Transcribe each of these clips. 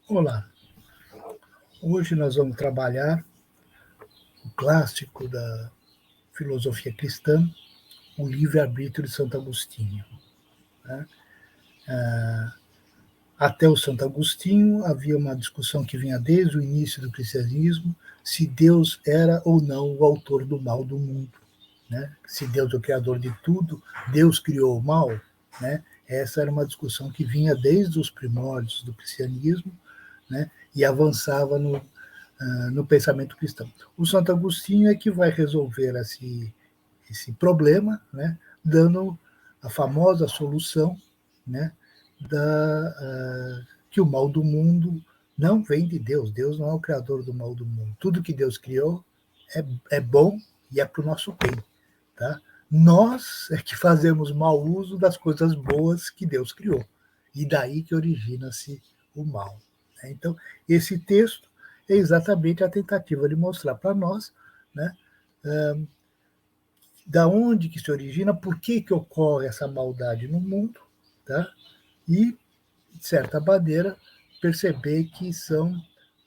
Olá, hoje nós vamos trabalhar o clássico da filosofia cristã, o livre-arbítrio de Santo Agostinho. Né? Até o Santo Agostinho havia uma discussão que vinha desde o início do cristianismo, se Deus era ou não o autor do mal do mundo. Né? Se Deus é o criador de tudo, Deus criou o mal. Né? Essa era uma discussão que vinha desde os primórdios do cristianismo, né? E avançava no pensamento cristão. O Santo Agostinho é que vai resolver esse problema, né, dando a famosa solução, né, que o mal do mundo não vem de Deus. Deus não é o criador do mal do mundo. Tudo que Deus criou é bom e é para o nosso bem. Tá? Nós é que fazemos mau uso das coisas boas que Deus criou. E daí que origina-se o mal. Né? Então, esse texto é exatamente a tentativa de mostrar para nós, né, da onde que se origina, por que ocorre essa maldade no mundo, tá? E, de certa maneira, perceber que são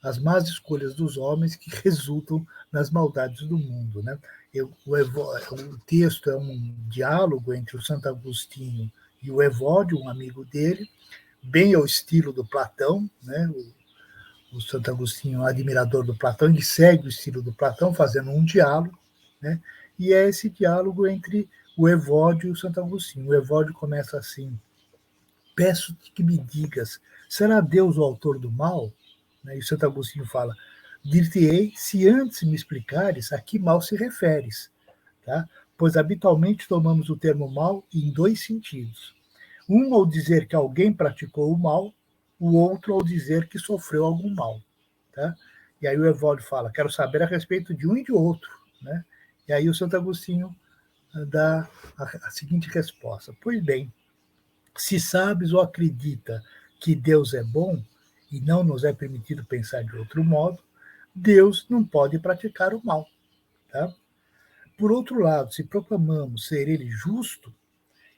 as más escolhas dos homens que resultam nas maldades do mundo. Né? O texto é um diálogo entre o Santo Agostinho e o Evódio, um amigo dele, bem ao estilo do Platão, né? O Santo Agostinho é um admirador do Platão, ele segue o estilo do Platão, fazendo um diálogo, né? E é esse diálogo entre o Evódio e o Santo Agostinho. O Evódio começa assim: peço-te que me digas, será Deus o autor do mal? E o Santo Agostinho fala: dir-te-ei, se antes me explicares a que mal se referes, tá? Pois habitualmente tomamos o termo mal em dois sentidos. Um ao dizer que alguém praticou o mal, o outro ao dizer que sofreu algum mal. Tá? E aí o Evódio fala: quero saber a respeito de um e de outro. Né? E aí o Santo Agostinho dá a seguinte resposta: pois bem, se sabes ou acredita que Deus é bom e não nos é permitido pensar de outro modo, Deus não pode praticar o mal. Tá? Por outro lado, se proclamamos ser ele justo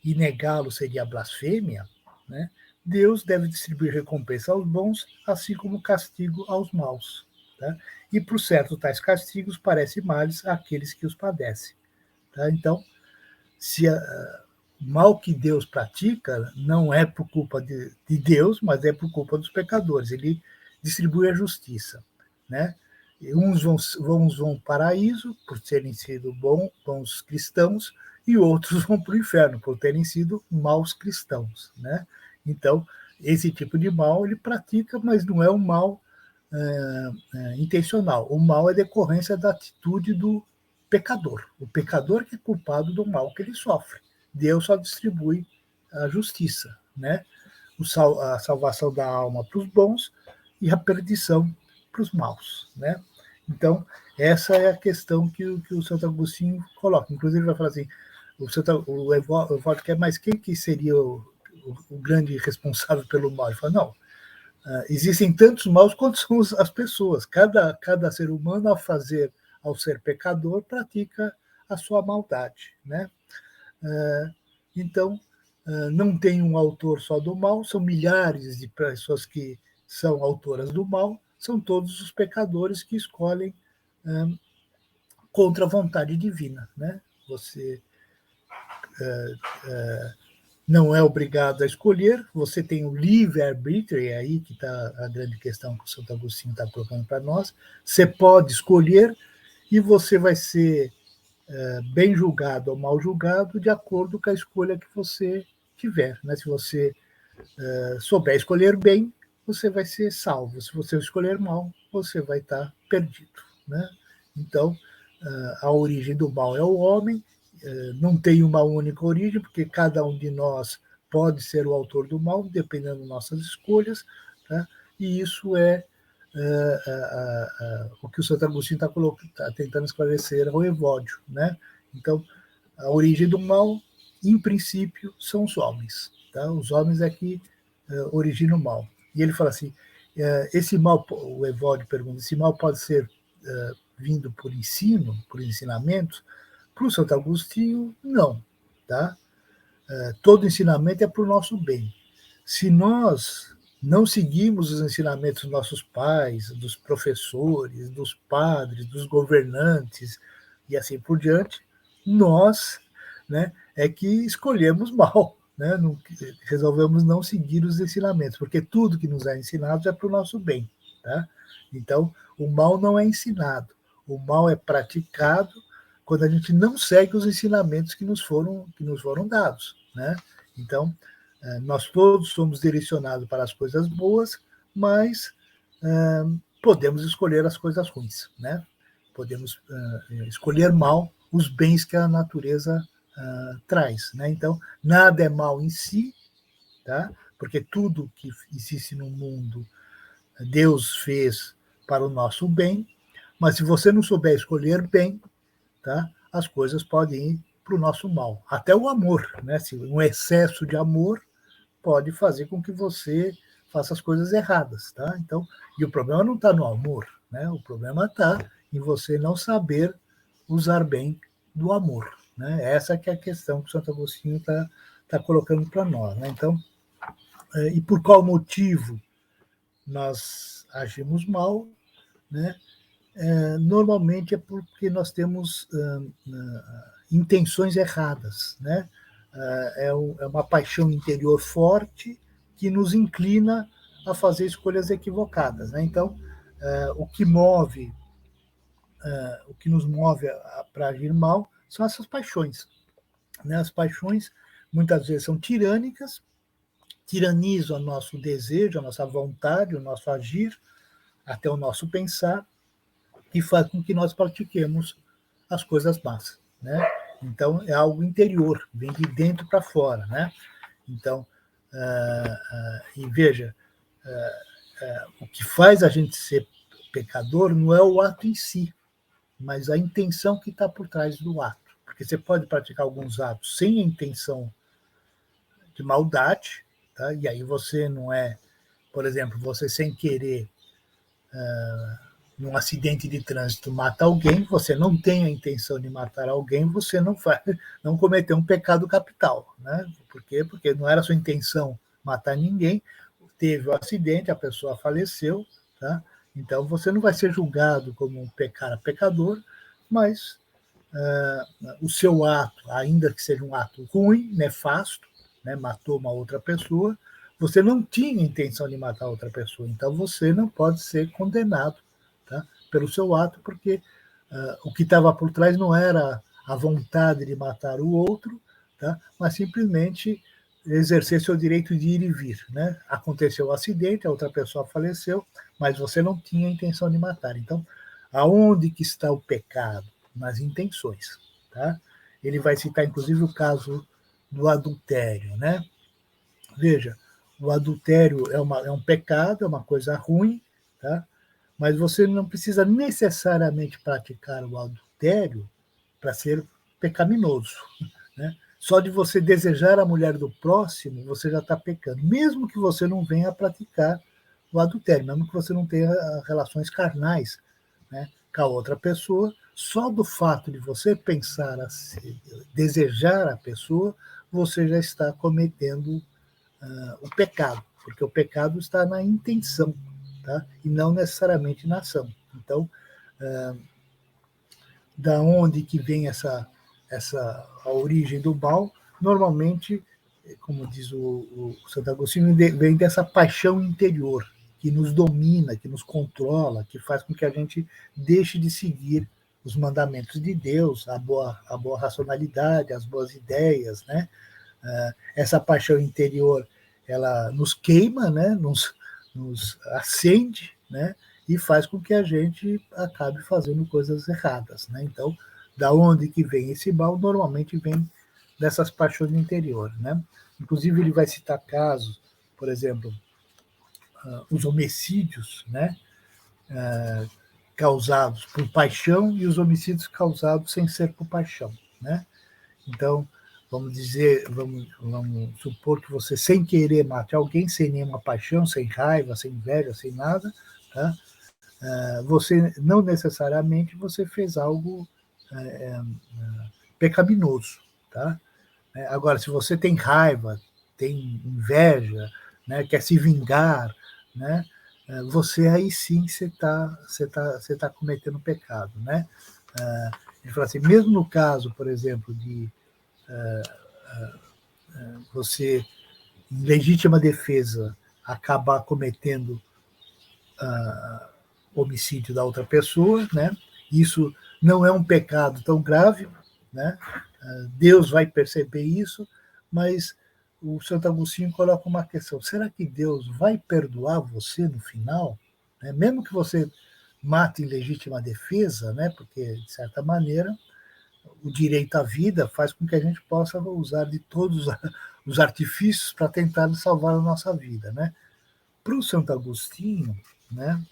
e negá-lo seria blasfêmia, né? Deus deve distribuir recompensa aos bons, assim como castigo aos maus. Tá? E, por certo, tais castigos parecem males àqueles que os padecem. Tá? Então, se o mal que Deus pratica não é por culpa de Deus, mas é por culpa dos pecadores. Ele distribui a justiça. Né? E uns vão ao paraíso por terem sido bons cristãos, e outros vão para o inferno por terem sido maus cristãos. Né? Então, esse tipo de mal ele pratica, mas não é um mal intencional. O mal é decorrência da atitude do pecador. O pecador que é culpado do mal que ele sofre. Deus só distribui a justiça, né? A salvação da alma para os bons e a perdição para os maus, né? Então, essa é a questão que o Santo Agostinho coloca. Inclusive, ele vai falar assim: o Evódio quer, mas quem que seria o grande responsável pelo mal? Ele fala: não, existem tantos maus quanto são as pessoas. Cada ser humano, ao ser pecador, pratica a sua maldade. Né? Então, não tem um autor só do mal, são milhares de pessoas que são autoras do mal, são todos os pecadores que escolhem contra a vontade divina. Né? Você não é obrigado a escolher, você tem o livre-arbítrio, e é aí que está a grande questão que o Santo Agostinho está colocando para nós. Você pode escolher e você vai ser bem julgado ou mal julgado de acordo com a escolha que você tiver. Né? Se você souber escolher bem, você vai ser salvo. Se você escolher mal, você vai estar perdido. Né? Então, a origem do mal é o homem, não tem uma única origem, porque cada um de nós pode ser o autor do mal, dependendo das nossas escolhas, tá? E isso é o que o Santo Agostinho está tentando esclarecer ao Evódio. Né? Então, a origem do mal, em princípio, são os homens. Tá? Os homens é que originam o mal. E ele fala assim: esse mal, o Evódio pergunta, esse mal pode ser vindo por ensino, por ensinamento? Para o Santo Agostinho, não. Tá? Todo ensinamento é para o nosso bem. Se nós não seguimos os ensinamentos dos nossos pais, dos professores, dos padres, dos governantes e assim por diante, nós, né, é que escolhemos mal, né? Não, resolvemos não seguir os ensinamentos, porque tudo que nos é ensinado é para o nosso bem. Tá? Então, o mal não é ensinado, o mal é praticado quando a gente não segue os ensinamentos que nos foram dados. Né? Então, nós todos somos direcionados para as coisas boas, mas podemos escolher as coisas ruins, né? Podemos escolher mal os bens que a natureza traz, né? Então, nada é mal em si, tá? Porque tudo que existe no mundo, Deus fez para o nosso bem, mas se você não souber escolher bem, tá? As coisas podem ir para o nosso mal. Até o amor, né? Se um excesso de amor pode fazer com que você faça as coisas erradas, tá? Então, e o problema não está no amor, né? O problema está em você não saber usar bem do amor, né? Essa que é a questão que o Santo Agostinho tá colocando para nós, né? Então, e por qual motivo nós agimos mal, né? Normalmente é porque nós temos intenções erradas, né? É uma paixão interior forte que nos inclina a fazer escolhas equivocadas, né? Então, o que nos move para agir mal são essas paixões, né? As paixões muitas vezes são tirânicas, tiranizam o nosso desejo, a nossa vontade, o nosso agir, até o nosso pensar, e faz com que nós pratiquemos as coisas más, né? Então é algo interior, vem de dentro para fora, né? Então, e veja, o que faz a gente ser pecador não é o ato em si, mas a intenção que está por trás do ato. Porque você pode praticar alguns atos sem a intenção de maldade, tá? E aí você não é, por exemplo, você sem querer num acidente de trânsito mata alguém, você não tem a intenção de matar alguém, você não cometeu um pecado capital, né? Por quê? Porque não era sua intenção matar ninguém, teve o um acidente, a pessoa faleceu, tá? Então você não vai ser julgado como um pecador, mas o seu ato, ainda que seja um ato ruim, nefasto, né? Matou uma outra pessoa, você não tinha intenção de matar outra pessoa, então você não pode ser condenado, tá? Pelo seu ato, porque o que estava por trás não era a vontade de matar o outro, tá? Mas simplesmente exercer seu direito de ir e vir, né? Aconteceu o acidente, a outra pessoa faleceu, mas você não tinha a intenção de matar. Então, aonde que está o pecado? Nas intenções, tá? Ele vai citar, inclusive, o caso do adultério, né? Veja, o adultério é um pecado, é uma coisa ruim, tá? Mas você não precisa necessariamente praticar o adultério para ser pecaminoso, né? Só de você desejar a mulher do próximo, você já está pecando, mesmo que você não venha a praticar o adultério, mesmo que você não tenha relações carnais, né, com a outra pessoa, só do fato de você pensar assim, desejar a pessoa, você já está cometendo o pecado, porque o pecado está na intenção, tá? E não necessariamente na ação. Então, da onde que vem a origem do mal? Normalmente, como diz o Santo Agostinho, vem dessa paixão interior que nos domina, que nos controla, que faz com que a gente deixe de seguir os mandamentos de Deus, a boa racionalidade, as boas ideias, né? Essa paixão interior, ela nos queima, né? Nos acende, né? E faz com que a gente acabe fazendo coisas erradas, né? Então, da onde que vem esse mal? Normalmente vem dessas paixões do interior, né? Inclusive ele vai citar casos, por exemplo, os homicídios, né? Causados por paixão e os homicídios causados sem ser por paixão, né? Então, vamos supor que você, sem querer, mate alguém, sem nenhuma paixão, sem raiva, sem inveja, sem nada, tá? Você, não necessariamente, você fez algo pecaminoso, tá? Agora, se você tem raiva, tem inveja, né, quer se vingar, né, você aí sim você tá cometendo pecado, né? Ele fala assim, mesmo no caso, por exemplo, de você, em legítima defesa, acabar cometendo homicídio da outra pessoa, né? Isso não é um pecado tão grave, né? Deus vai perceber isso, mas o Santo Agostinho coloca uma questão: será que Deus vai perdoar você no final? Né? Mesmo que você mate em legítima defesa, né? Porque, de certa maneira, o direito à vida faz com que a gente possa usar de todos os artifícios para tentar salvar a nossa vida, né? Para o Santo Agostinho, né?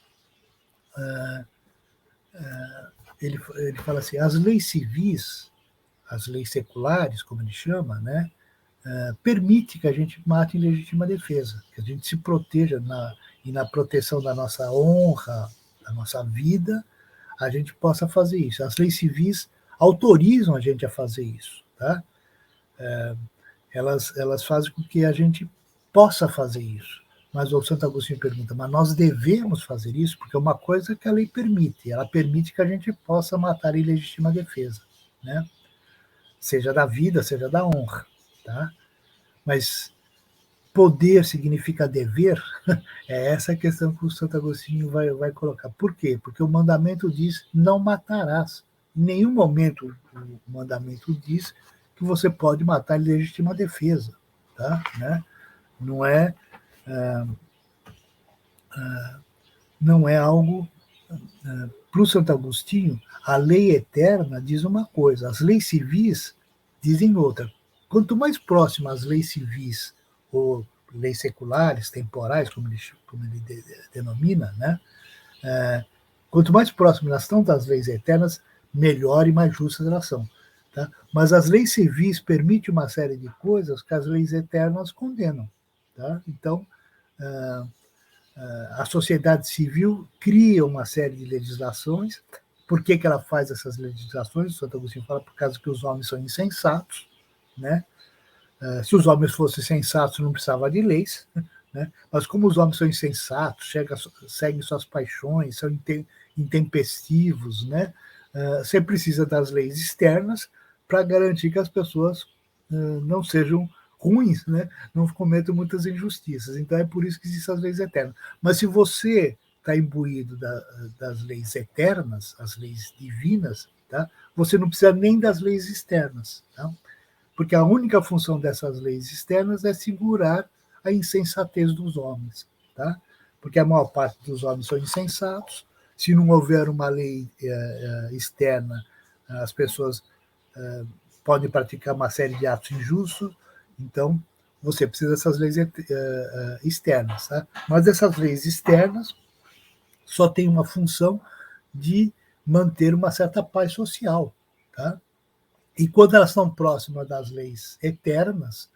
Ele fala assim: as leis civis, as leis seculares, como ele chama, né? Permite que a gente mate em legítima defesa, que a gente se proteja e na proteção da nossa honra, da nossa vida, a gente possa fazer isso. As leis civis autorizam a gente a fazer isso, tá? Elas fazem com que a gente possa fazer isso. Mas o Santo Agostinho pergunta, mas nós devemos fazer isso? Porque é uma coisa que a lei permite, ela permite que a gente possa matar em legítima defesa, né? Seja da vida, seja da honra, tá? Mas poder significa dever? É essa a questão que o Santo Agostinho vai colocar. Por quê? Porque o mandamento diz, não matarás. Em nenhum momento o mandamento diz que você pode matar em legítima defesa, tá? Né? Não é, não é algo... Para o Santo Agostinho, a lei eterna diz uma coisa, as leis civis dizem outra. Quanto mais próximas as leis civis ou leis seculares, temporais, como ele denomina, né? Quanto mais próximas elas estão das leis eternas, melhor e mais justas elas são. Tá? Mas as leis civis permitem uma série de coisas que as leis eternas condenam. Tá? Então, a sociedade civil cria uma série de legislações. Por que ela faz essas legislações? O Santo Agostinho fala por causa que os homens são insensatos, né? Se os homens fossem sensatos, não precisava de leis, né? Mas como os homens são insensatos, seguem suas paixões, são intempestivos, né? Você precisa das leis externas para garantir que as pessoas não sejam ruins, né? Não cometam muitas injustiças. Então é por isso que existem as leis eternas. Mas se você está imbuído das leis eternas, as leis divinas, tá? Você não precisa nem das leis externas, tá? Porque a única função dessas leis externas é segurar a insensatez dos homens, tá? Porque a maior parte dos homens são insensatos. Se não houver uma lei externa, as pessoas podem praticar uma série de atos injustos. Então, você precisa dessas leis externas, tá? Mas essas leis externas só têm uma função de manter uma certa paz social, tá? E quando elas estão próximas das leis eternas,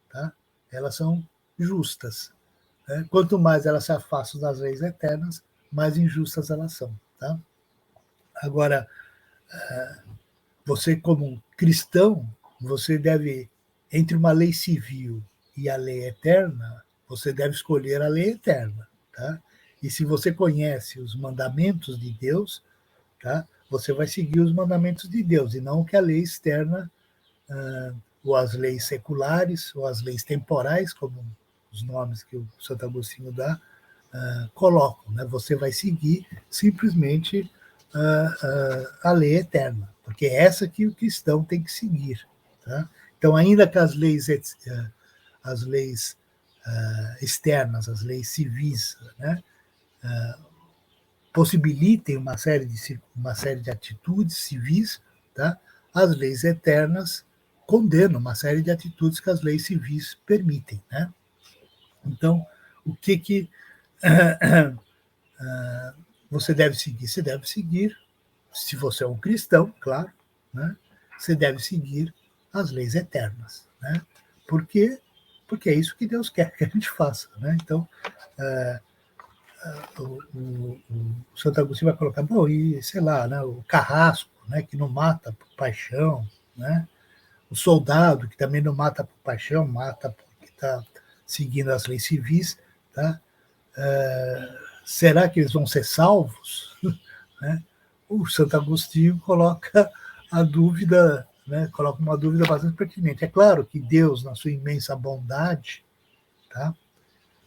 tá? Elas são justas. Né? Quanto mais elas se afastam das leis eternas, mais injustas elas são. Tá? Agora, você como um cristão, você deve, entre uma lei civil e a lei eterna, você deve escolher a lei eterna. Tá? E se você conhece os mandamentos de Deus, tá? Você vai seguir os mandamentos de Deus, e não o que a lei externa ou as leis seculares, ou as leis temporais, como os nomes que o Santo Agostinho dá, colocam. Né? Você vai seguir simplesmente a lei eterna, porque é essa que o cristão tem que seguir. Tá? Então, ainda que as leis externas, as leis civis, né, possibilitem uma série de atitudes civis, tá? As leis eternas condenam uma série de atitudes que as leis civis permitem. Né? Então, o que você deve seguir? Você deve seguir, se você é um cristão, claro, né? Você deve seguir as leis eternas. Né? Por quê? Porque é isso que Deus quer que a gente faça. Né? Então, o Santo Agostinho vai colocar, bom, e sei lá, né, o carrasco, né, que não mata por paixão, né? O soldado, que também não mata por paixão, mata porque está seguindo as leis civis, tá? Será que eles vão ser salvos? Né? O Santo Agostinho coloca a dúvida, né? Coloca uma dúvida bastante pertinente. É claro que Deus, na sua imensa bondade, tá?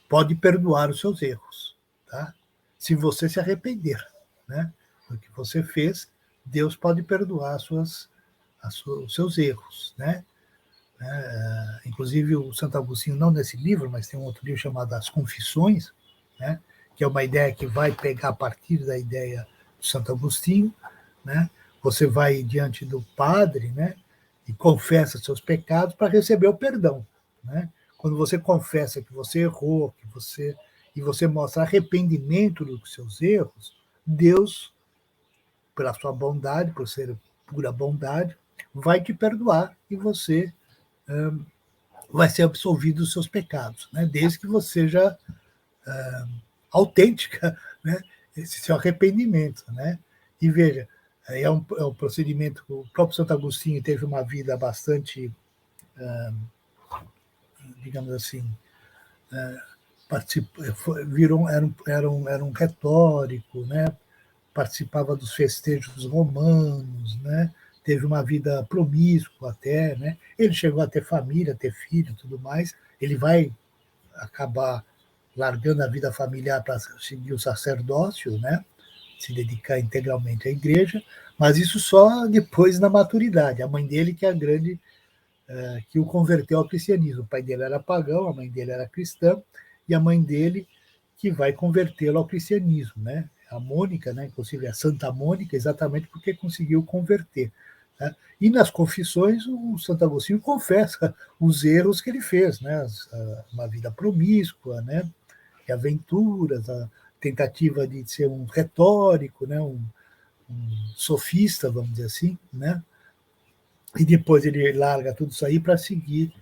Pode perdoar os seus erros, tá? Se você se arrepender, né? Do que você fez, Deus pode perdoar os seus erros, né? Inclusive o Santo Agostinho, não nesse livro, mas tem um outro livro chamado As Confissões, né? Que é uma ideia que vai pegar a partir da ideia de Santo Agostinho, né? Você vai diante do padre, né? E confessa seus pecados para receber o perdão, né? Quando você confessa que você errou, e você mostra arrependimento dos seus erros, Deus, pela sua bondade, por ser pura bondade, vai te perdoar e você vai ser absolvido dos seus pecados, né? Desde que você seja autêntica, né? Esse seu arrependimento, né? E veja, é um procedimento. O próprio Santo Agostinho teve uma vida bastante, digamos assim, era um retórico, né? Participava dos festejos romanos, né? Teve uma vida promíscua até, né? Ele chegou a ter família, ter filho, tudo mais. Ele vai acabar largando a vida familiar para seguir o sacerdócio, né? Se dedicar integralmente à igreja, mas isso só depois na maturidade. A mãe dele que é a grande que o converteu ao cristianismo. O pai dele era pagão, a mãe dele era cristã, e a mãe dele que vai convertê-lo ao cristianismo, né? A Mônica, né? Inclusive a Santa Mônica, exatamente porque conseguiu converter. Né? E nas confissões, o Santo Agostinho confessa os erros que ele fez, né? Uma vida promíscua, né? E aventuras, a tentativa de ser um retórico, né? Um sofista, vamos dizer assim, né? E depois ele larga tudo isso aí para seguir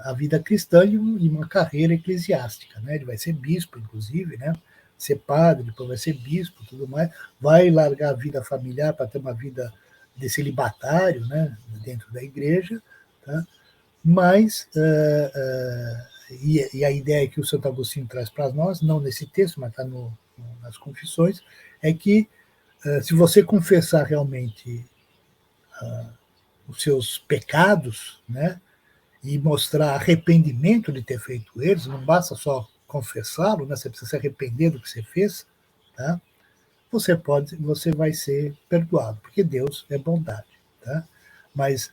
a vida cristã e uma carreira eclesiástica, né? Ele vai ser bispo, inclusive, né? Ser padre, depois vai ser bispo, tudo mais. Vai largar a vida familiar para ter uma vida de celibatário, né? Dentro da igreja, tá? Mas e a ideia que o Santo Agostinho traz para nós, não nesse texto, mas está nas Confissões, é que se você confessar realmente os seus pecados, né? E mostrar arrependimento de ter feito eles, não basta só confessá-lo, né? Você precisa se arrepender do que você fez, tá? Você vai ser perdoado, porque Deus é bondade, tá? Mas,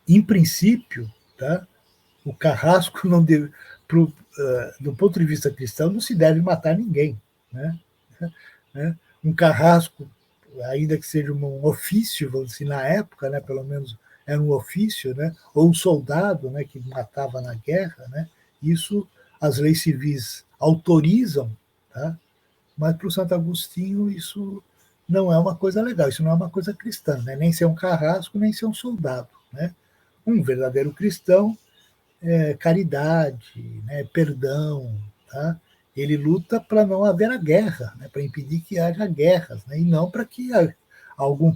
em princípio, tá? O carrasco não deve, do ponto de vista cristão, não se deve matar ninguém, né? Um carrasco, ainda que seja um ofício, vamos dizer, na época, né, pelo menos era um ofício, né, ou um soldado, né, que matava na guerra, né, isso as leis civis autorizam, tá? Mas para o Santo Agostinho isso não é uma coisa legal, isso não é uma coisa cristã, né? Nem ser um carrasco, nem ser um soldado, né? Um verdadeiro cristão caridade, né, perdão, tá? Ele luta para não haver a guerra, né, para impedir que haja guerras, né, e não para que algum,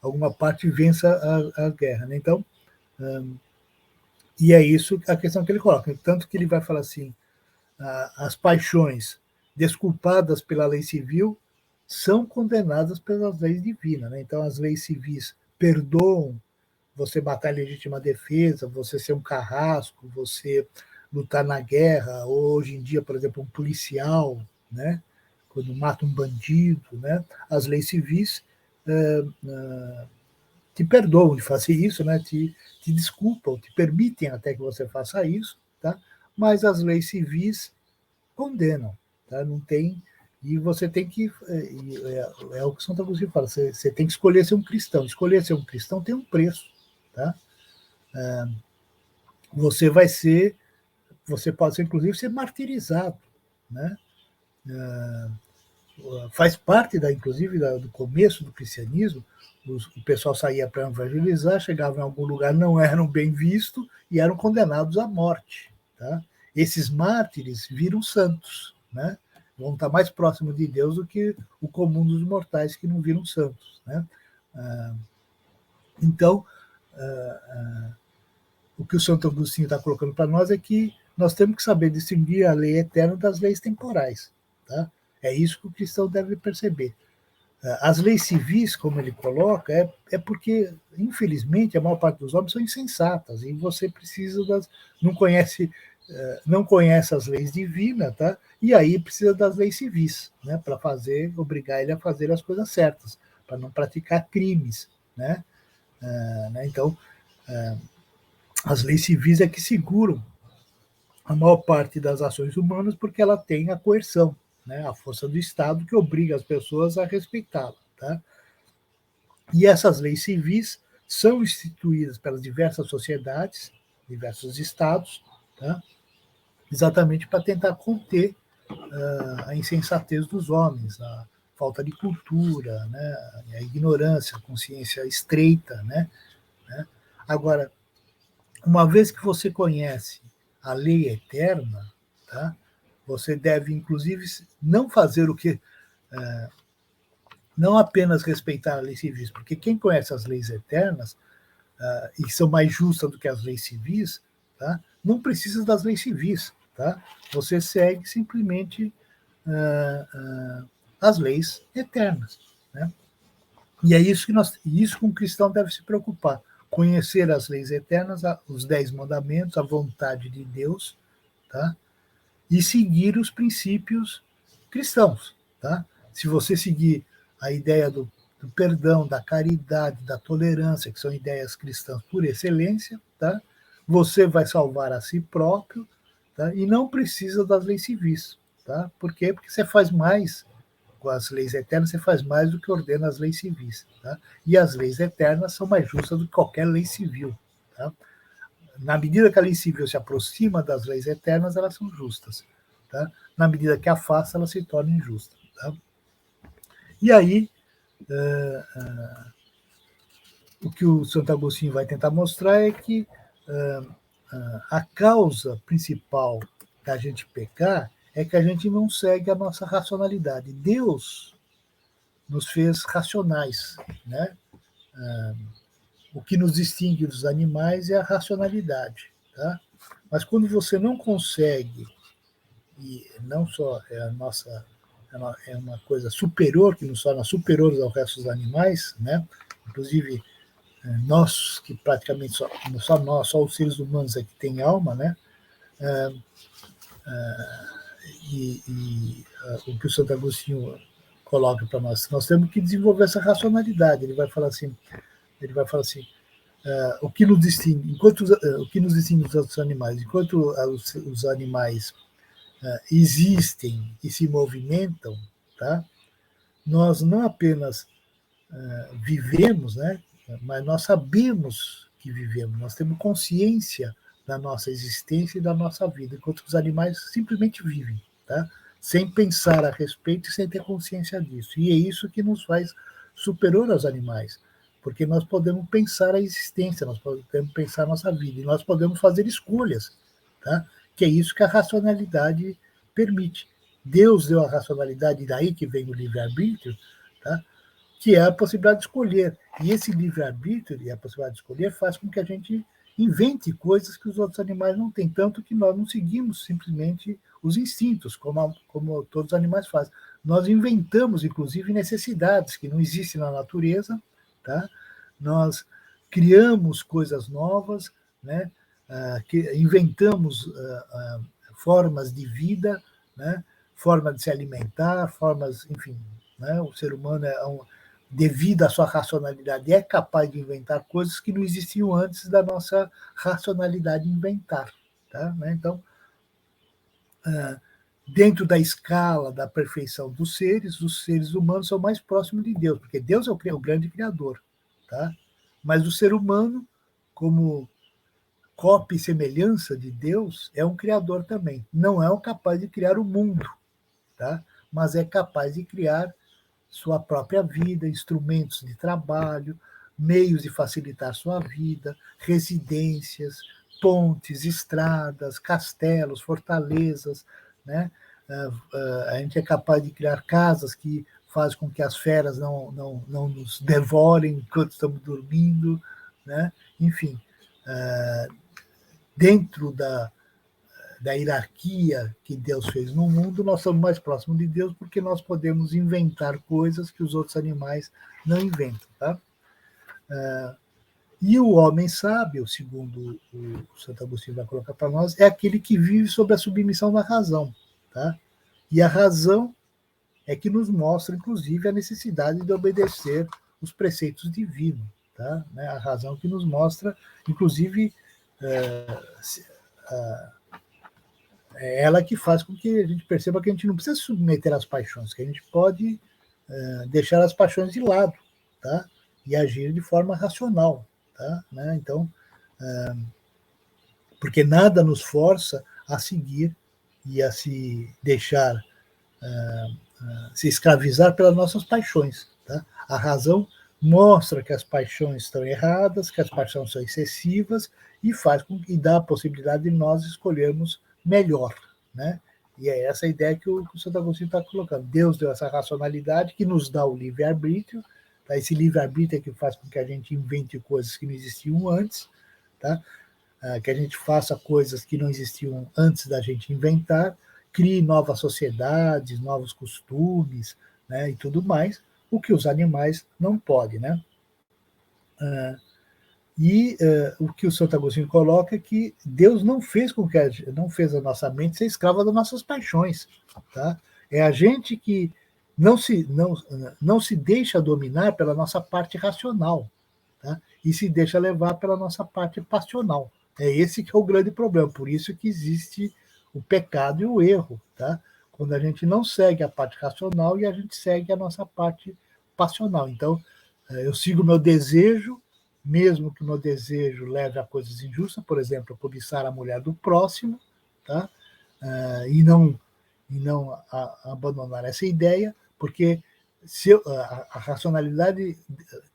alguma parte vença a guerra. Né? Então, e é isso a questão que ele coloca. Tanto que ele vai falar assim: as paixões desculpadas pela lei civil são condenadas pelas leis divinas. Né? Então, as leis civis perdoam você matar em legítima defesa, você ser um carrasco, você lutar na guerra, ou hoje em dia, por exemplo, um policial, né? Quando mata um bandido, né? As leis civis te perdoam de fazer isso, né? Te desculpam, te permitem até que você faça isso, tá? Mas as leis civis condenam, tá? Não tem e você tem que é o que Santo Agostinho fala, você tem que escolher ser um cristão. Escolher ser um cristão tem um preço, tá? Você vai ser, você pode ser, inclusive ser martirizado, né? Faz parte inclusive do começo do cristianismo. O pessoal saía para evangelizar, chegava em algum lugar, não eram bem vistos e eram condenados à morte, tá? Esses mártires viram santos, né? Vão estar mais próximos de Deus do que o comum dos mortais que não viram santos, né? Então, o que o Santo Agostinho está colocando para nós é que nós temos que saber distinguir a lei eterna das leis temporais. Tá? É isso que o cristão deve perceber. As leis civis, como ele coloca, é porque, infelizmente, a maior parte dos homens são insensatas e você precisa não conhece as leis divinas, tá? E aí precisa das leis civis, né? Para obrigar ele a fazer as coisas certas, para não praticar crimes, né? Então, as leis civis é que seguram a maior parte das ações humanas porque ela tem a coerção, né? A força do Estado que obriga as pessoas a respeitá-la, tá? E essas leis civis são instituídas pelas diversas sociedades, diversos estados, tá? Exatamente para tentar conter a insensatez dos homens, a falta de cultura, né? A ignorância, a consciência estreita, né? Agora, uma vez que você conhece a lei eterna, tá? Você deve, inclusive, não fazer o que não apenas respeitar a lei civis, porque quem conhece as leis eternas e são mais justas do que as leis civis, tá? Não precisa das leis civis, tá? Você segue simplesmente as leis eternas, né? E é isso que um cristão deve se preocupar, conhecer as leis eternas, os 10 mandamentos, a vontade de Deus, tá? E seguir os princípios cristãos, tá? Se você seguir a ideia do perdão, da caridade, da tolerância, que são ideias cristãs por excelência, tá? Você vai salvar a si próprio, tá? E não precisa das leis civis, tá? Por quê? Porque você faz mais com as leis eternas, você faz mais do que ordena as leis civis, tá? E as leis eternas são mais justas do que qualquer lei civil, tá? Na medida que a lei civil se aproxima das leis eternas, elas são justas, tá? Na medida que afasta, elas se tornam injustas, tá? E aí, o que o Santo Agostinho vai tentar mostrar é que a causa principal da gente pecar é que a gente não segue a nossa racionalidade. Deus nos fez racionais, né? O que nos distingue dos animais é a racionalidade, tá? Mas quando você não consegue, e não só é uma coisa superior, que nos torna superiores ao resto dos animais, né? Inclusive, nós, que praticamente só nós, só os seres humanos é que tem alma, né? O que o Santo Agostinho coloca para nós temos que desenvolver essa racionalidade. Ele vai falar assim, o que nos distingue, o que nos distingue dos outros animais, enquanto os animais existem e se movimentam, tá? Nós não apenas vivemos, né? Mas nós sabemos que vivemos, nós temos consciência da nossa existência e da nossa vida, enquanto os animais simplesmente vivem, tá? Sem pensar a respeito e sem ter consciência disso. E é isso que nos faz superior aos animais, porque nós podemos pensar a existência, nós podemos pensar a nossa vida, e nós podemos fazer escolhas, tá? Que é isso que a racionalidade permite. Deus deu a racionalidade, daí que vem o livre-arbítrio, tá? Que é a possibilidade de escolher. E esse livre-arbítrio e a possibilidade de escolher faz com que a gente invente coisas que os outros animais não têm, tanto que nós não seguimos simplesmente os instintos, como todos os animais fazem. Nós inventamos, inclusive, necessidades que não existem na natureza, tá? Nós criamos coisas novas, né? Que inventamos formas de vida, né? Forma de se alimentar, formas, enfim, né? O ser humano devido à sua racionalidade, é capaz de inventar coisas que não existiam antes da nossa racionalidade inventar. Tá? Então, dentro da escala da perfeição dos seres, os seres humanos são mais próximos de Deus, porque Deus é o grande criador. Tá? Mas o ser humano, como cópia e semelhança de Deus, é um criador também. Não é capaz de criar o mundo, tá? Mas é capaz de criar sua própria vida, instrumentos de trabalho, meios de facilitar sua vida, residências, pontes, estradas, castelos, fortalezas, né? A gente é capaz de criar casas que fazem com que as feras não nos devorem enquanto estamos dormindo, né? Enfim, dentro da hierarquia que Deus fez no mundo, nós somos mais próximos de Deus porque nós podemos inventar coisas que os outros animais não inventam. Tá? E o homem sábio, segundo o Santo Agostinho vai colocar para nós, é aquele que vive sob a submissão da razão. Tá? E a razão é que nos mostra, inclusive, a necessidade de obedecer os preceitos divinos. Tá? A razão que nos mostra, inclusive, é ela que faz com que a gente perceba que a gente não precisa se submeter às paixões, que a gente pode deixar as paixões de lado, tá? E agir de forma racional. Tá? Então, porque nada nos força a seguir e a se deixar se escravizar pelas nossas paixões. Tá? A razão mostra que as paixões estão erradas, que as paixões são excessivas e dá a possibilidade de nós escolhermos melhor. Né? E é essa a ideia que o Santo Agostinho está colocando. Deus deu essa racionalidade que nos dá o livre-arbítrio. Tá? Esse livre-arbítrio é que faz com que a gente invente coisas que não existiam antes, tá? Que a gente faça coisas que não existiam antes da gente inventar, crie novas sociedades, novos costumes, né? E tudo mais, o que os animais não podem. Né? O que o Santo Agostinho coloca é que Deus não fez a nossa mente ser escrava das nossas paixões. Tá? É a gente que não se deixa dominar pela nossa parte racional, tá? E se deixa levar pela nossa parte passional. É esse que é o grande problema. Por isso que existe o pecado e o erro. Tá? Quando a gente não segue a parte racional e a gente segue a nossa parte passional. Então, eu sigo o meu desejo, mesmo que o meu desejo leve a coisas injustas, por exemplo, a cobiçar a mulher do próximo, tá? E não abandonar essa ideia, porque a racionalidade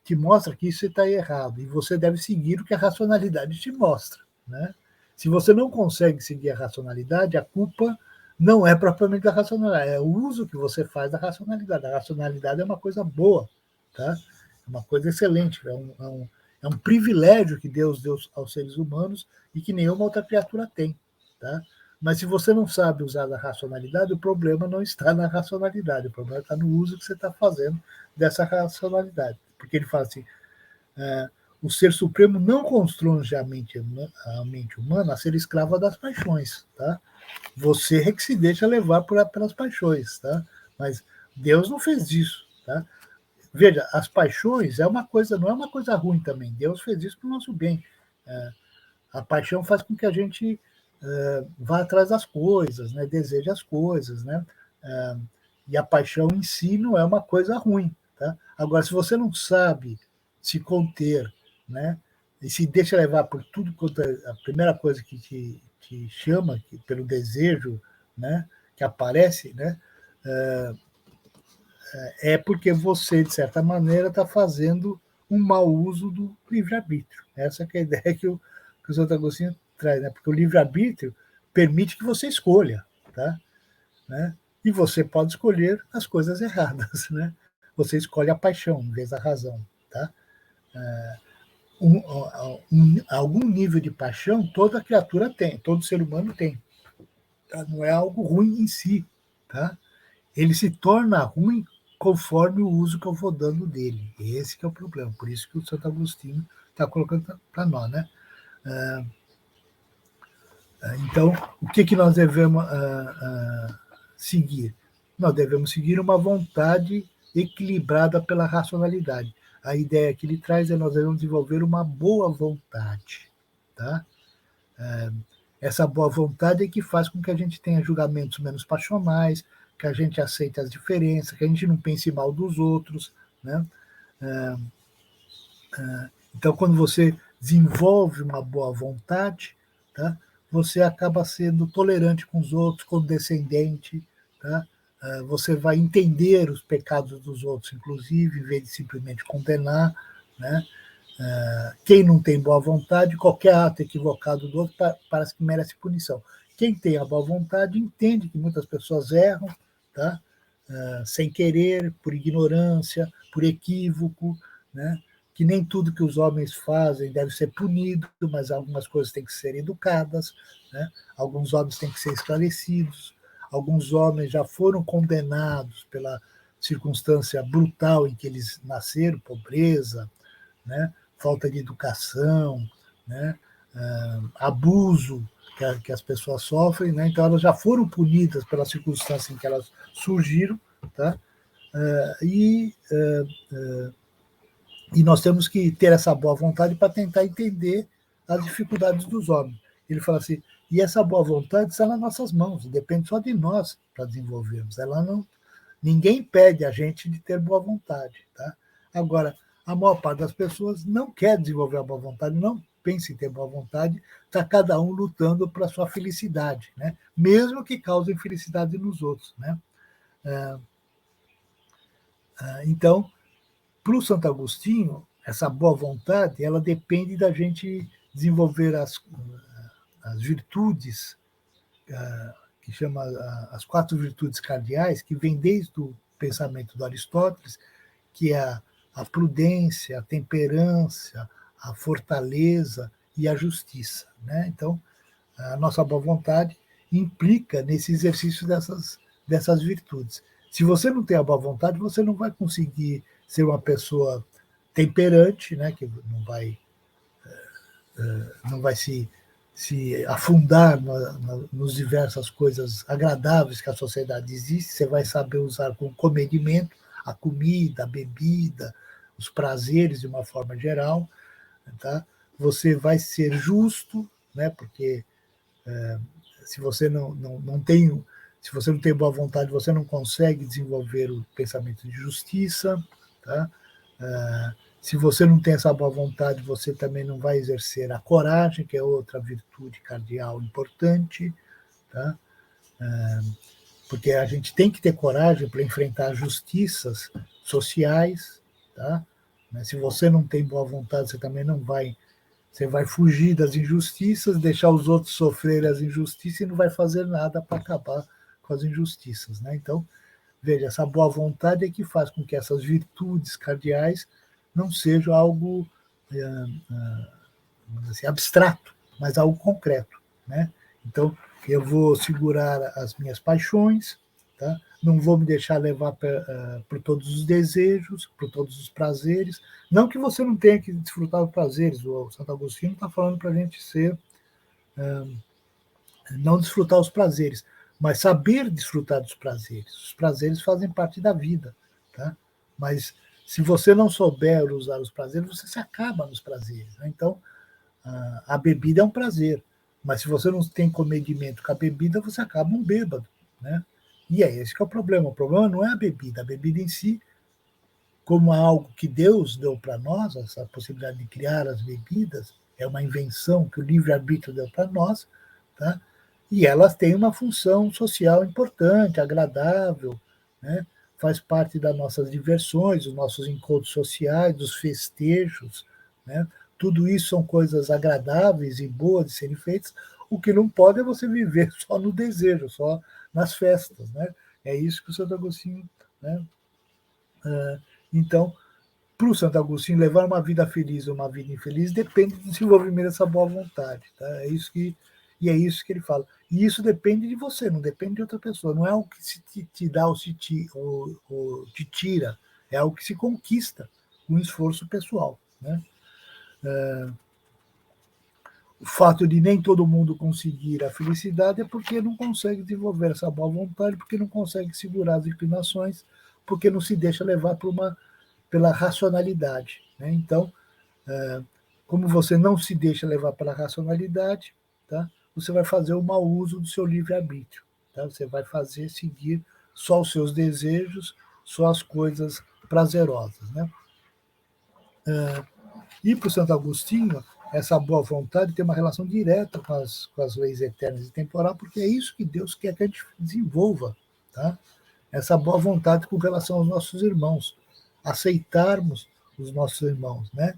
te mostra que isso está errado e você deve seguir o que a racionalidade te mostra. Né? Se você não consegue seguir a racionalidade, a culpa não é propriamente da racionalidade, é o uso que você faz da racionalidade. A racionalidade é uma coisa boa, tá? É uma coisa excelente, é um privilégio que Deus deu aos seres humanos e que nenhuma outra criatura tem. Tá? Mas se você não sabe usar a racionalidade, o problema não está na racionalidade, o problema está no uso que você está fazendo dessa racionalidade. Porque ele fala assim, o ser supremo não constrange a mente humana a ser escrava das paixões. Tá? Você é que se deixa levar pelas paixões. Tá? Mas Deus não fez isso. Tá? Veja, as paixões não é uma coisa ruim também. Deus fez isso para o nosso bem. A paixão faz com que a gente vá atrás das coisas, né? Deseje as coisas, né? E a paixão em si não é uma coisa ruim. Tá? Agora, se você não sabe se conter, né? E se deixa levar por tudo quanto a primeira coisa que te chama, pelo desejo, né? Que aparece, né? É porque você, de certa maneira, está fazendo um mau uso do livre-arbítrio. Essa é a ideia que o Santo Agostinho traz, né? Porque o livre-arbítrio permite que você escolha, tá? Né? E você pode escolher as coisas erradas, né? Você escolhe a paixão em vez da razão, tá? Algum nível de paixão toda criatura tem, todo ser humano tem. Tá? Não é algo ruim em si, tá? Ele se torna ruim conforme o uso que eu vou dando dele. Esse que é o problema. Por isso que o Santo Agostinho está colocando para nós. Né? Então, o que nós devemos seguir? Nós devemos seguir uma vontade equilibrada pela racionalidade. A ideia que ele traz é nós devemos desenvolver uma boa vontade. Tá? Essa boa vontade é que faz com que a gente tenha julgamentos menos passionais, que a gente aceite as diferenças, que a gente não pense mal dos outros. Né? Então, quando você desenvolve uma boa vontade, tá? Você acaba sendo tolerante com os outros, condescendente, tá? Você vai entender os pecados dos outros, inclusive, em vez de simplesmente condenar. Né? Quem não tem boa vontade, qualquer ato equivocado do outro parece que merece punição. Quem tem a boa vontade entende que muitas pessoas erram, tá? Sem querer, por ignorância, por equívoco, né? que nem tudo que os homens fazem deve ser punido, mas algumas coisas têm que ser educadas, né? Alguns homens têm que ser esclarecidos, alguns homens já foram condenados pela circunstância brutal em que eles nasceram, pobreza, né? Falta de educação, né? Abuso que as pessoas sofrem, né? Então elas já foram punidas pela circunstância em que elas surgiram, tá? E nós temos que ter essa boa vontade para tentar entender as dificuldades dos homens. Ele fala assim, e essa boa vontade está nas nossas mãos, depende só de nós para desenvolvermos. Ela não, ninguém pede a gente de ter boa vontade, tá? Agora, a maior parte das pessoas não quer desenvolver a boa vontade, não pensa em ter boa vontade, está cada um lutando para a sua felicidade, né? Mesmo que cause infelicidade nos outros, né? Então, para o Santo Agostinho, essa boa vontade, ela depende da gente desenvolver as virtudes, que chama as 4 virtudes cardeais, que vêm desde o pensamento do Aristóteles, que é a prudência, a temperança, a fortaleza e a justiça, né? Então, a nossa boa vontade implica nesse exercício dessas virtudes. Se você não tem a boa vontade, você não vai conseguir ser uma pessoa temperante, né, que não vai se afundar nos diversas coisas agradáveis que a sociedade existe. Você vai saber usar com comedimento a comida, a bebida, os prazeres de uma forma geral, tá? Você vai ser justo, né, porque se você não tem, se você não tem boa vontade, você não consegue desenvolver o pensamento de justiça, tá? Se você não tem essa boa vontade, você também não vai exercer a coragem, que é outra virtude cardeal importante, tá? Porque a gente tem que ter coragem para enfrentar justiças sociais, tá? Se você não tem boa vontade, você também não vai. Você vai fugir das injustiças, deixar os outros sofrerem as injustiças e não vai fazer nada para acabar com as injustiças, né? Então, veja, essa boa vontade é que faz com que essas virtudes cardeais não sejam algo assim, abstrato, mas algo concreto, né? Então, eu vou segurar as minhas paixões, tá? Não vou me deixar levar por todos os desejos, por todos os prazeres. Não que você não tenha que desfrutar dos prazeres, o Santo Agostinho está falando para a gente não desfrutar os prazeres, mas saber desfrutar dos prazeres. Os prazeres fazem parte da vida, tá? Mas se você não souber usar os prazeres, você se acaba nos prazeres, né? Então, a bebida é um prazer, mas se você não tem comedimento com a bebida, você acaba um bêbado, né? E é esse que é o problema. O problema não é a bebida em si, como é algo que Deus deu para nós, essa possibilidade de criar as bebidas, é uma invenção que o livre-arbítrio deu para nós, tá? E elas têm uma função social importante, agradável, né? Faz parte das nossas diversões, dos nossos encontros sociais, dos festejos, né? Tudo isso são coisas agradáveis e boas de serem feitas. O que não pode é você viver só no desejo, só nas festas, né? É isso que o Santo Agostinho, né? Então, para o Santo Agostinho, levar uma vida feliz ou uma vida infeliz depende do desenvolvimento dessa boa vontade. Tá? É isso que ele fala. E isso depende de você, não depende de outra pessoa. Não é algo que te dá ou te tira, é algo que se conquista com esforço pessoal. Né? O fato de nem todo mundo conseguir a felicidade é porque não consegue desenvolver essa boa vontade, porque não consegue segurar as inclinações, porque não se deixa levar pela racionalidade. Né? Então, como você não se deixa levar pela racionalidade, tá? Você vai fazer o mau uso do seu livre-arbítrio. Tá? Você vai seguir só os seus desejos, só as coisas prazerosas. Né? E para o Santo Agostinho, essa boa vontade tem uma relação direta com as leis eternas e temporais, porque é isso que Deus quer que a gente desenvolva. Tá? Essa boa vontade com relação aos nossos irmãos, aceitarmos os nossos irmãos, né?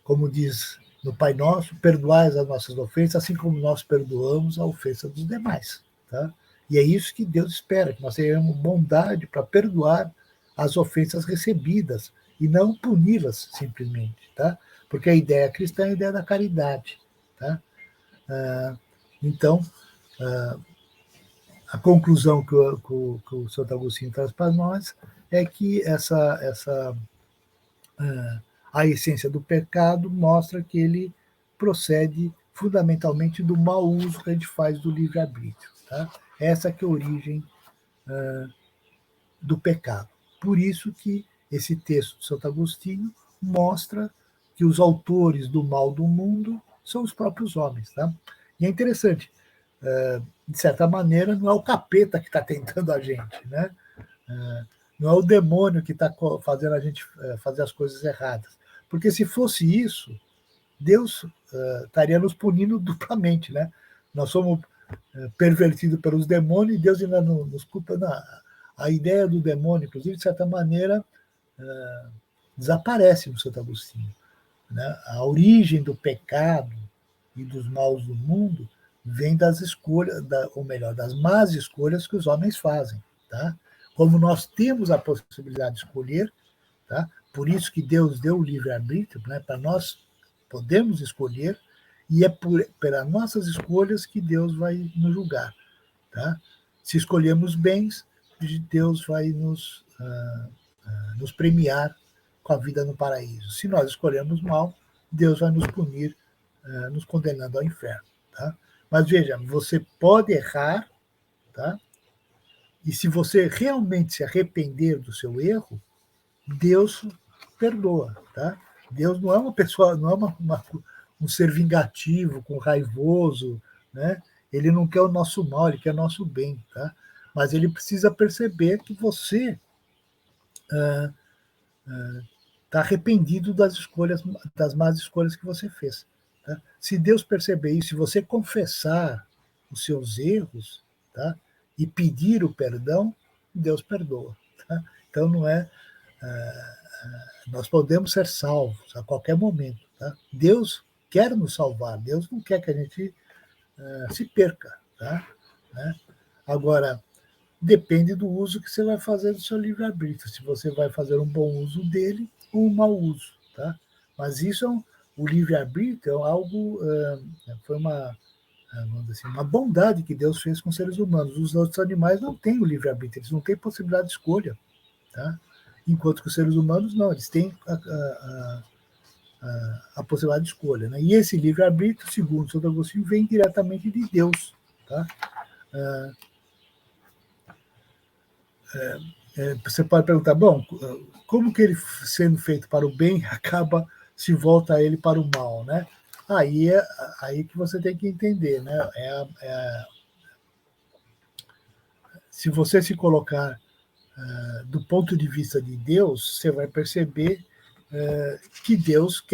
Como diz no Pai Nosso, perdoai as nossas ofensas, assim como nós perdoamos a ofensa dos demais, tá? E é isso que Deus espera, que nós tenhamos bondade para perdoar as ofensas recebidas, e não puni-las simplesmente, tá? Porque a ideia cristã é a ideia da caridade, tá? Então, a conclusão que o Santo Agostinho traz para nós é que a essência do pecado mostra que ele procede fundamentalmente do mau uso que a gente faz do livre-arbítrio. Tá? Essa que é a origem do pecado. Por isso que esse texto de Santo Agostinho mostra que os autores do mal do mundo são os próprios homens. Tá? E é interessante, de certa maneira, não é o capeta que está tentando a gente, né? Não é o demônio que está fazendo a gente fazer as coisas erradas. Porque se fosse isso, Deus estaria nos punindo duplamente, né? Nós somos pervertidos pelos demônios e Deus ainda nos culpa. A ideia do demônio, inclusive, de certa maneira, desaparece no Santo Agostinho. Né? A origem do pecado e dos maus do mundo vem das escolhas, ou melhor, das más escolhas que os homens fazem. Tá? Como nós temos a possibilidade de escolher, tá? Por isso que Deus deu o livre-arbítrio, né? Para nós podermos escolher, e é pelas nossas escolhas que Deus vai nos julgar. Tá? Se escolhermos bens, Deus vai nos premiar com a vida no paraíso. Se nós escolhermos mal, Deus vai nos punir, nos condenando ao inferno. Tá? Mas veja, você pode errar, tá? E se você realmente se arrepender do seu erro, Deus perdoa, tá? Deus não é uma pessoa, não é um ser vingativo, raivoso, né? Ele não quer o nosso mal, ele quer o nosso bem, tá? Mas ele precisa perceber que você está arrependido das más escolhas que você fez. Tá? Se Deus perceber isso, se você confessar os seus erros, tá? E pedir o perdão, Deus perdoa. Tá? Então não é. Nós podemos ser salvos a qualquer momento. Tá? Deus quer nos salvar, Deus não quer que a gente se perca. Tá? Né? Agora, depende do uso que você vai fazer do seu livre-arbítrio, se você vai fazer um bom uso dele ou um mau uso. Tá? Mas isso o livre-arbítrio é algo, foi vamos dizer assim, uma bondade que Deus fez com os seres humanos. Os outros animais não têm o livre-arbítrio, eles não têm possibilidade de escolha. Tá? Enquanto que os seres humanos não, eles têm a possibilidade de escolha. Né? E esse livre-arbítrio, segundo Santo Agostinho, vem diretamente de Deus. Tá? Você pode perguntar, bom, como que ele, sendo feito para o bem, se volta a ele para o mal, né? Aí que você tem que entender, né? Se você se colocar do ponto de vista de Deus, você vai perceber que Deus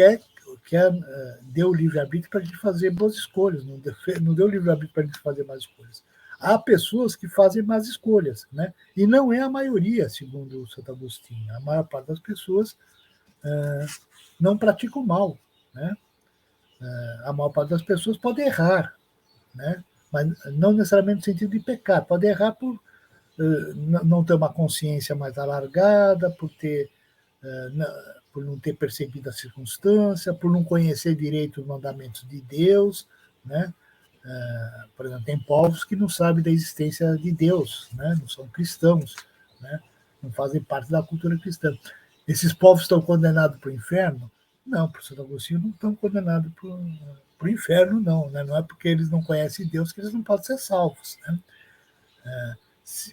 deu o livre-arbítrio para a gente fazer boas escolhas, não deu o livre-arbítrio para a gente fazer más escolhas. Há pessoas que fazem más escolhas, né? E não é a maioria, segundo o Santo Agostinho. A maior parte das pessoas não praticam mal, né? A maior parte das pessoas pode errar, né? Mas não necessariamente no sentido de pecar, pode errar por não ter uma consciência mais alargada, por não ter percebido a circunstância, por não conhecer direito os mandamentos de Deus, né? Por exemplo, tem povos que não sabem da existência de Deus, né? Não são cristãos, né? Não fazem parte da cultura cristã. Esses povos estão condenados para o inferno? Não, por Santo Agostinho, não estão condenados para o inferno, não. Né? Não é porque eles não conhecem Deus que eles não podem ser salvos. Né?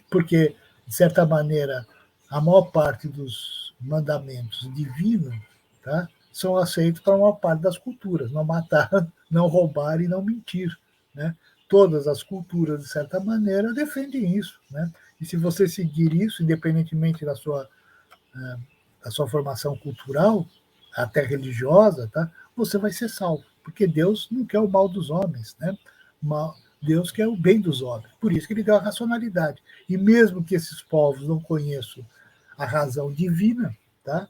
Porque, de certa maneira, a maior parte dos mandamentos divinos, tá, são aceitos para a maior parte das culturas. Não matar, não roubar e não mentir. Né? Todas as culturas, de certa maneira, defendem isso. Né? E se você seguir isso, independentemente da sua formação cultural, até religiosa, tá, você vai ser salvo. Porque Deus não quer o mal dos homens. Né? Deus quer o bem dos homens. Por isso que ele deu a racionalidade. E mesmo que esses povos não conheçam a razão divina, tá?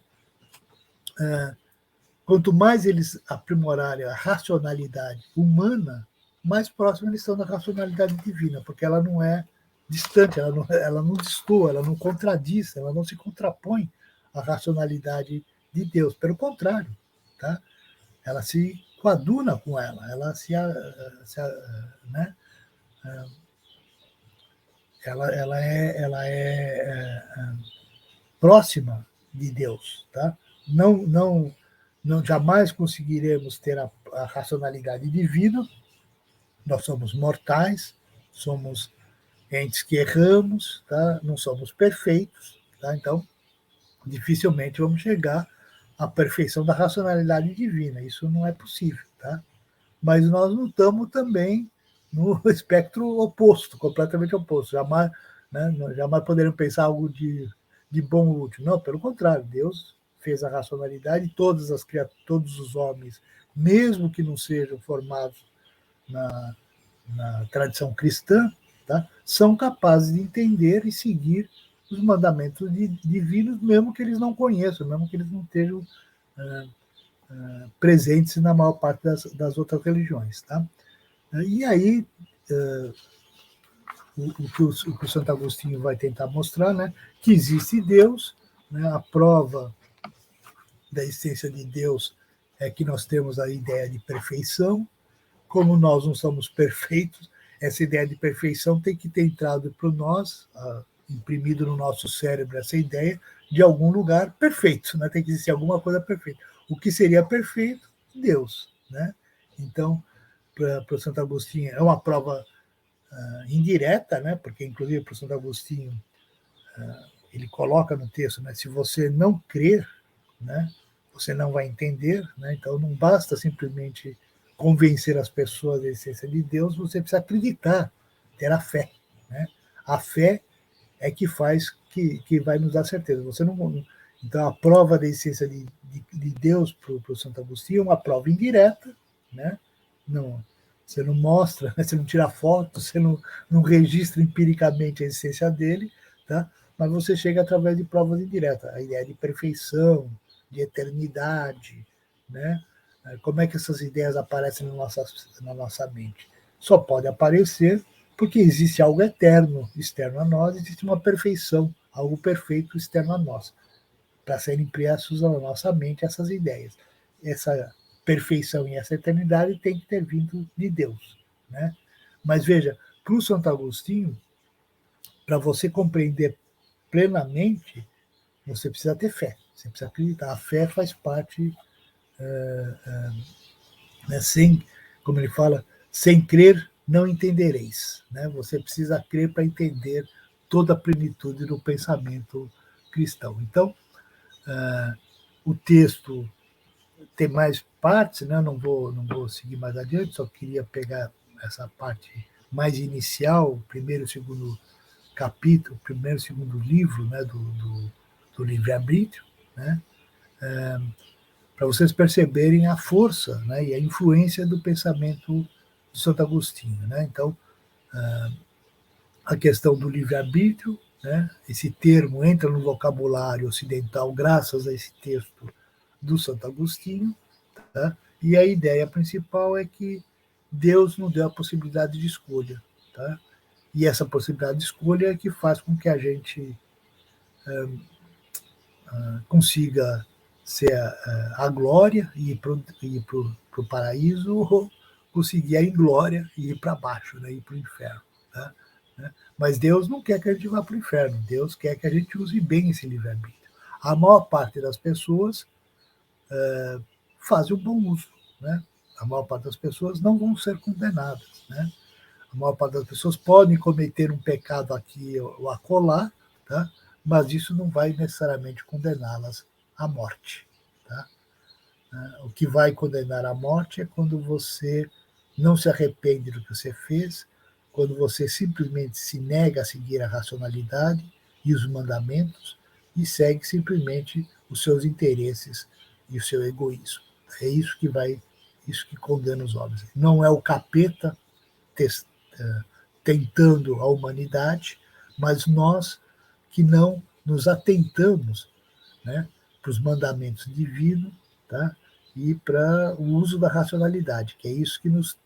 Quanto mais eles aprimorarem a racionalidade humana, mais próximo eles estão da racionalidade divina, porque ela não é distante, ela não destoa, ela não contradiz, ela não se contrapõe à racionalidade de Deus. Pelo contrário, tá? Ela se coaduna com ela né? Ela é próxima de Deus, tá? Não jamais conseguiremos ter a racionalidade divina. Nós somos mortais, somos entes que erramos, tá? Não somos perfeitos, tá? Então dificilmente vamos chegar à perfeição da racionalidade divina. Isso não é possível, tá? Mas nós não estamos também no espectro oposto, completamente oposto. Jamais, né, jamais poderemos pensar algo de bom ou útil. Não, pelo contrário, Deus fez a racionalidade, todos os homens, mesmo que não sejam formados na tradição cristã, tá, são capazes de entender e seguir os mandamentos divinos, mesmo que eles não conheçam, mesmo que eles não estejam presentes na maior parte das outras religiões. Tá? E aí, o que o Santo Agostinho vai tentar mostrar, né, que existe Deus, né, a prova da existência de Deus é que nós temos a ideia de perfeição. Como nós não somos perfeitos, essa ideia de perfeição tem que ter entrado para nós, imprimido no nosso cérebro essa ideia de algum lugar perfeito, né? Tem que existir alguma coisa perfeita. O que seria perfeito? Deus, né? Então, para o Santo Agostinho, é uma prova indireta, né? Porque, inclusive, para o Santo Agostinho, ele coloca no texto, né? Se você não crer, né? Você não vai entender, né? Então, não basta simplesmente convencer as pessoas da essência de Deus, você precisa acreditar, ter a fé, né? A fé é que faz, que vai nos dar certeza. Você não, então, a prova da essência de Deus para o Santo Agostinho é uma prova indireta, né? Não, você não mostra, você não tira foto, você não registra empiricamente a essência dele, tá? Mas você chega através de provas indiretas, a ideia de perfeição, de eternidade, né? Como é que essas ideias aparecem na nossa mente? Só pode aparecer porque existe algo eterno externo a nós, existe uma perfeição, algo perfeito externo a nós, para serem impressos na nossa mente essas ideias. Essa perfeição e essa eternidade tem que ter vindo de Deus, né? Mas veja, para o Santo Agostinho, para você compreender plenamente, você precisa ter fé, você precisa acreditar. A fé faz parte, né, sem, como ele fala, sem crer não entendereis. Né? Você precisa crer para entender toda a plenitude do pensamento cristão. Então, o texto tem mais partes, né? Não vou seguir mais adiante, só queria pegar essa parte mais inicial, primeiro e segundo capítulo, primeiro e segundo livro, né, do livre-arbítrio, né, para vocês perceberem a força, né, e a influência do pensamento de Santo Agostinho. Né? Então, a questão do livre-arbítrio, né, esse termo entra no vocabulário ocidental graças a esse texto do Santo Agostinho, tá? E a ideia principal é que Deus nos deu a possibilidade de escolha. Tá? E essa possibilidade de escolha é que faz com que a gente consiga ser a glória e ir para o paraíso, ou conseguir a inglória e ir para baixo, né, ir para o inferno. Tá? Mas Deus não quer que a gente vá para o inferno, Deus quer que a gente use bem esse livre-arbítrio. A maior parte das pessoas fazem o bom uso. Né? A maior parte das pessoas não vão ser condenadas. Né? A maior parte das pessoas podem cometer um pecado aqui ou acolá, tá? Mas isso não vai necessariamente condená-las à morte. Tá? O que vai condenar à morte é quando você não se arrepende do que você fez, quando você simplesmente se nega a seguir a racionalidade e os mandamentos e segue simplesmente os seus interesses e o seu egoísmo. É isso que condena os homens. Não é o capeta tentando a humanidade, mas nós que não nos atentamos, né, para os mandamentos divinos, tá, e para o uso da racionalidade, que é isso que nos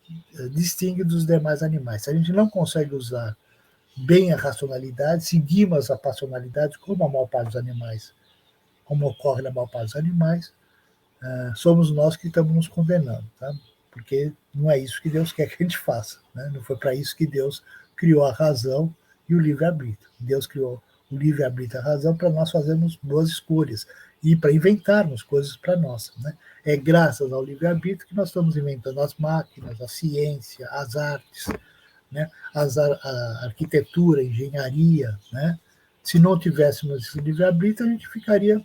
distingue dos demais animais. Se a gente não consegue usar bem a racionalidade, seguimos a passionalidade, como a maior parte dos animais como ocorre na maior parte dos animais, somos nós que estamos nos condenando, tá? Porque não é isso que Deus quer que a gente faça, né? Não foi para isso que Deus criou a razão e o livre-arbítrio. Deus criou o livre-arbítrio e a razão para nós fazermos boas escolhas e para inventarmos coisas para nós, né? É graças ao livre-arbítrio que nós estamos inventando as máquinas, a ciência, as artes, né? A arquitetura, a engenharia, né? Se não tivéssemos esse livre-arbítrio, a gente ficaria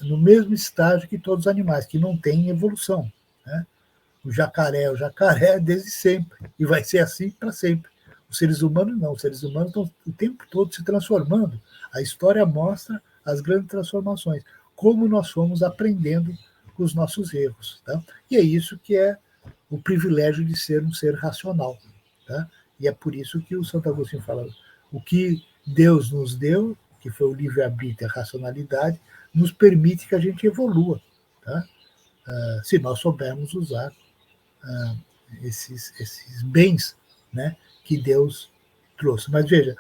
no mesmo estágio que todos os animais, que não têm evolução, né? O jacaré desde sempre, e vai ser assim para sempre. Os seres humanos não, os seres humanos estão o tempo todo se transformando. A história mostra as grandes transformações, como nós fomos aprendendo com os nossos erros. Tá? E é isso que é o privilégio de ser um ser racional. Tá? E é por isso que o Santo Agostinho fala: o que Deus nos deu, que foi o livre-arbítrio e a racionalidade, nos permite que a gente evolua, tá? Se nós soubermos usar esses bens, né, que Deus trouxe. Mas veja,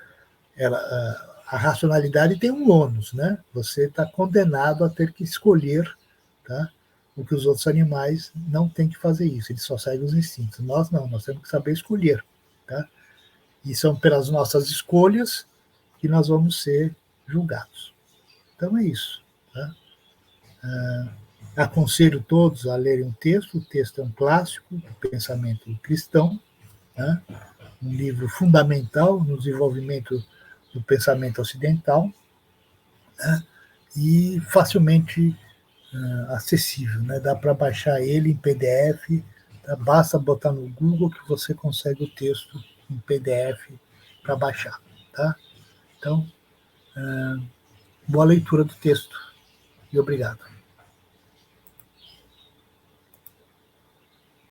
a racionalidade tem um ônus, né? Você está condenado a ter que escolher, tá? O que os outros animais não têm que fazer isso, eles só seguem os instintos. Nós não, nós temos que saber escolher, tá? E são pelas nossas escolhas que nós vamos ser julgados. Então é isso, tá? Aconselho todos a lerem o texto é um clássico do pensamento cristão, né? Um livro fundamental no desenvolvimento do pensamento ocidental, né? E facilmente acessível, né? Dá para baixar ele em PDF, tá? Basta botar no Google que você consegue o texto em PDF para baixar, tá? Então, boa leitura do texto e obrigado.